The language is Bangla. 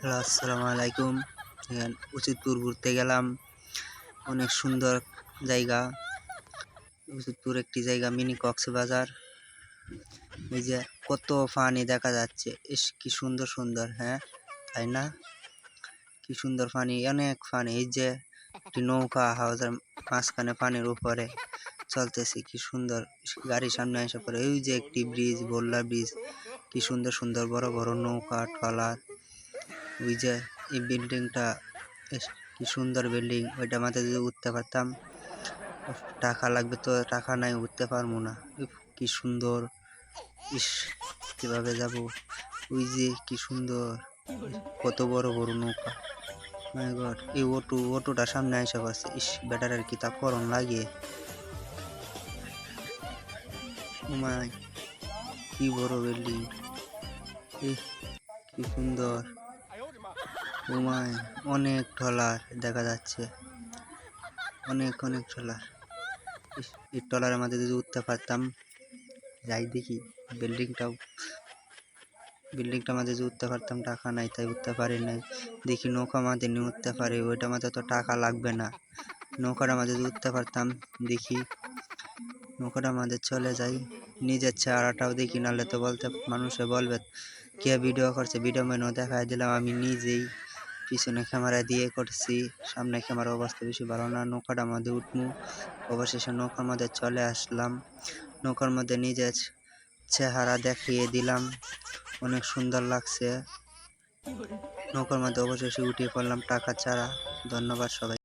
হ্যালো, আসসালামু আলাইকুম। উচিতপুর ঘুরতে গেলাম। অনেক সুন্দর জায়গা। উচিতপুর একটি জায়গা, মিনি কক্সবাজার। এই যে কত পানি দেখা যাচ্ছে, ইস কি সুন্দর সুন্দর, হ্যাঁ তাই না? কি সুন্দর পানি, অনেক পানি। এই যে একটি নৌকা হাওয়ার মাঝখানে পানির উপরে চলতেছে, কি সুন্দর। গাড়ির সামনে এসে পড়ে। ওই যে একটি ব্রিজ, বল্লা ব্রিজ, কি সুন্দর সুন্দর বড় বড় নৌকা ট্রলার। ওই যে এই বিল্ডিংটা, কি সুন্দর বিল্ডিং। ওইটা মাঝে যদি উঠতে পারতাম। টাকা লাগবে তো, টাকা নাই, উঠতে পারবো না। কি সুন্দর, ইস কিভাবে যাব। ওই যে কি সুন্দর, কত বড় বড় নৌকা। মাই গড, এই অটোটা সামনে আইসা পাচ্ছে। ইস ব্যাটারের কি তা করণ লাগে। মাই, কি বড় বিল্ডিং, কি সুন্দর। ওমাই, অনেক ট্রলার দেখা যাচ্ছে, অনেক অনেক ট্রলার। এই ট্রলারের মাঝে যদি উঠতে পারতাম। যাই দেখি বিল্ডিংটা মাঝে যদি উঠতে পারতাম। টাকা নাই তাই উঠতে পারি নাই। দেখি নৌকা মাঝে নিয়ে উঠতে পারি, ওইটা মাঝে তো টাকা লাগবে না। নৌকাটা মাঝে যদি উঠতে পারতাম। দেখি নৌকাটা মাঝে চলে যাই, নিজের চেহারাটাও দেখি, নাহলে তো মানুষে বলবে কে ভিডিও করছে। ভিডিও মেনু দেখাই দিলাম, আমি নিজেই পিছনে ক্যামেরা দিয়ে করছি, সামনে ক্যামেরা অবস্থা বেশি ভালো না। নৌকাটার মধ্যে উঠমু, অবশেষে নৌকার মধ্যে চলে আসলাম। নৌকার মধ্যে নিজের চেহারা দেখিয়ে দিলাম, অনেক সুন্দর লাগছে। নৌকার মধ্যে অবশেষে উঠিয়ে পড়লাম টাকা ছাড়া। ধন্যবাদ সবাই।